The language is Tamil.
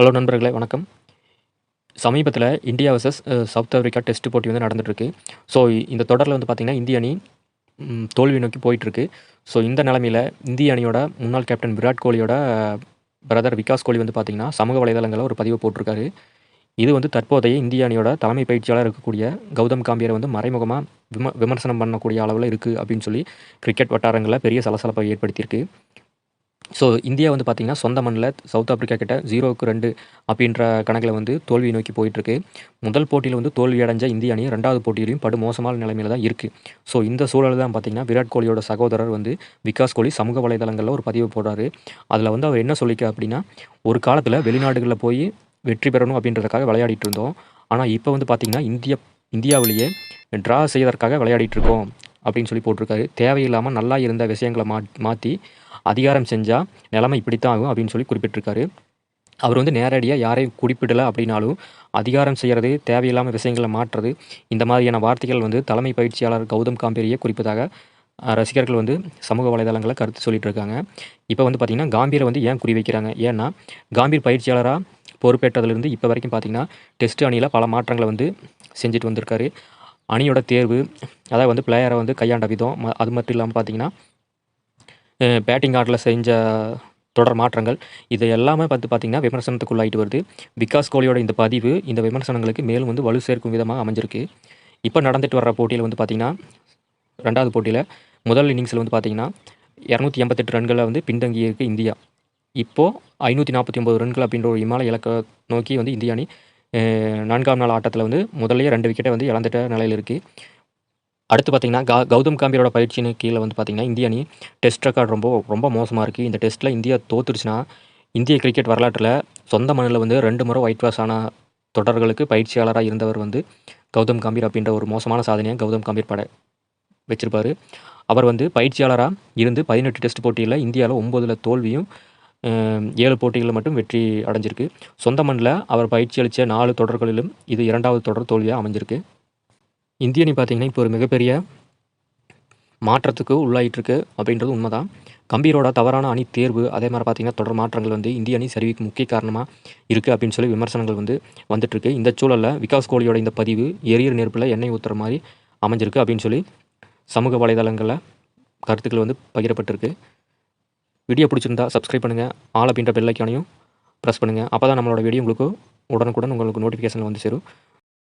ஹலோ நண்பர்களே வணக்கம். சமீபத்தில India versus south Africa test போட்டி வந்து நடந்துட்டுருக்கு. ஸோ இந்த தொடரில வந்து பார்த்தீங்கன்னா, இந்திய அணி தோல்வி நோக்கி போயிட்டுருக்கு. ஸோ இந்த நிலைமையில இந்திய அணியோட முன்னாள் கேப்டன் விராட் கோலியோட பிரதர் விகாஸ் கோலி வந்து பார்த்தீங்கன்னா, சமூக வலைதளங்கள்ல ஒரு பதிவு போட்டிருக்காரு. இது வந்து தற்போதைய இந்திய அணியோட தலைமை பயிற்சியாளர் இருக்கக்கூடிய கௌதம் காம்பீர வந்து மறைமுகமா விமர்சனம் பண்ணக்கூடிய அளவுல இருக்கு அப்படின்னு சொல்லி கிரிக்கெட் வட்டாரங்கள்ல பெரிய சலசலப்பை ஏற்படுத்தியிருக்கு. ஸோ இந்தியா வந்து பார்த்தீங்கன்னா, சொந்த மண்ணில சவுத் ஆஃப்ரிக்கா கிட்ட 0க்கு 2 அப்படின்ற கணக்கில வந்து தோல்வியை நோக்கி போயிட்டுருக்கு. முதல் போட்டியில வந்து தோல்வி அடைஞ்ச இந்திய அணி 2வது போட்டியிலயும் படு மோசமான நிலைமையில தான் இருக்கு. ஸோ இந்த சூழல் தான் பார்த்தீங்கன்னா, விராட் கோலியோட சகோதரர் வந்து விகாஸ் கோலி சமூக வலைதளங்கள்ல ஒரு பதிவு போடுறாரு. அதில வந்து அவர் என்ன சொல்லியிருக்கார் அப்படின்னா, ஒரு காலத்தில வெளிநாடுகள்ல போய் வெற்றி பெறணும் அப்படின்றதுக்காக விளையாடிட்டு இருந்தோம். ஆனா இப்ப வந்து பார்த்தீங்கன்னா, இந்தியாவிலேயே ட்ரா செய்வதற்காக விளையாடிட்டு இருக்கோம் அப்படின்னு சொல்லி போட்டிருக்காரு. தேவையில்லாம நல்லா இருந்த விஷயங்கள மாத்தி அதிகாரம் செஞ்சா நிலைமை இப்படித்தான் ஆகும் அப்படின்னு சொல்லி குறிப்பிட்டிருக்காரு. அவர் வந்து நேரடியா யாரையும் குறிப்பிடல அப்படின்னாலும், அதிகாரம் செய்றது, தேவையில்லாம விஷயங்கள மாற்றுறது, இந்த மாதிரியான வார்த்தைகள் வந்து தலைமை பயிற்சியாளர் கௌதம் காம்பீரையே குறிப்பதாக ரசிகர்கள் வந்து சமூக வலைதளங்கள்ல கருத்து சொல்லிட்டு இருக்காங்க. இப்ப வந்து பார்த்தீங்கன்னா, காம்பீர வந்து ஏன் குறி வைக்கிறாங்க? ஏன்னா, காம்பீர் பயிற்சியாளரா பொறுப்பேற்றதிலிருந்து இப்ப வரைக்கும் பார்த்தீங்கன்னா, டெஸ்ட் அணியில பல மாற்றங்கள வந்து செஞ்சுட்டு வந்திருக்காரு. அணியோட தேர்வு, அதாவது வந்து பிளேயர வந்து கையாண்ட விதம், அது மட்டும் இல்லாம பார்த்தீங்கன்னா, பேட்டிங் ஆர்டரில் செஞ்ச தொடர் மாற்றங்கள் இது எல்லாமே பார்த்தீங்கன்னா விமர்சனத்துக்குள்ளாயிட்டு வருது. விகாஸ் கோலியோட இந்த பதிவு இந்த விமர்சனங்களுக்கு மேலும் வந்து வலு சேர்க்கும் விதமாக அமைஞ்சிருக்கு. இப்போ நடந்துட்டு வர்ற போட்டியில் வந்து பார்த்தீங்கன்னா 2வது போட்டியில் முதல் இன்னிங்ஸில் வந்து பார்த்தீங்கன்னா 288 ரன்களை வந்து பின்தங்கி இருக்கு இந்தியா. இப்போது 549 ரன்கள் அப்படின்ற ஒரு இமாலய இலக்கை நோக்கி வந்து இந்திய அணி 4ஆம் நாள் ஆட்டத்தில் வந்து முதல்லயே 2 விக்கெட்டை வந்து இழந்துட்ட நிலையில் இருக்குது. அடுத்து பார்த்தீங்கன்னா, கௌதம் காம்பீரோட பயிற்சியின் கீழ வந்து பார்த்தீங்கன்னா, இந்திய அணி டெஸ்ட் ரெக்கார்ட் ரொம்ப மோசமா இருக்கு. இந்த டெஸ்ட்ல இந்தியா தோத்துருச்சுன்னா, இந்திய கிரிக்கெட் வரலாற்றில சொந்த மண்ணில வந்து 2 முறை ஒயிட் வாஷ் ஆன தொடர்களுக்கு பயிற்சியாளரா இருந்தவர் வந்து கௌதம் காம்பீர் அப்படின்ற ஒரு மோசமான சாதனைய கௌதம் காம்பீர் வச்சிருப்பாரு. அவர் வந்து பயிற்சியாளரா இருந்து 18 டெஸ்ட் போட்டியில இந்தியால 9ல தோல்வியும், 7 போட்டிகள்ல மட்டும் வெற்றி அடைஞ்சிருக்கு. சொந்த மண்ணில அவர் பயிற்சி அளிச்ச 4 தொடர்களிலும் இது 2வது தொடர் தோல்வியா அமைஞ்சிருக்கு. இந்திய அணி பார்த்தீங்கன்னா, இப்போ ஒரு மிகப்பெரிய மாற்றத்துக்கு உள்ளாயிட்டிருக்கு அப்படின்றது உண்மைதான். கம்பீரோட தவறான அணி தேர்வு, அதே மாதிரி பார்த்தீங்கன்னா, தொடர் மாற்றங்கள் வந்து இந்திய அணி சரிவுக்கு முக்கிய காரணமா இருக்குது அப்படின்னு சொல்லி விமர்சனங்கள் வந்து வந்துட்டுருக்கு. இந்த சூழல்ல விகாஸ் கோலியோட இந்த பதிவு எரியிற நெருப்புல எண்ணெய் ஊத்துற மாரி அமைஞ்சிருக்கு அப்படின்னு சொல்லி சமூக வலைதளங்கள்ல கருத்துக்கள் வந்து பகிரப்பட்டிருக்கு. வீடியோ பிடிச்சிருந்தா சப்ஸ்கிரைப் பண்ணுங்க. ஆல் அப்படின்ற பெல் ஐக்கானையும் பிரஸ் பண்ணுங்க. அப்பதான் நம்மளோட வீடியோ உங்களுக்கு உடனுக்குடன் உங்களுக்கு நோட்டிஃபிகேஷன் வந்து சேரும்.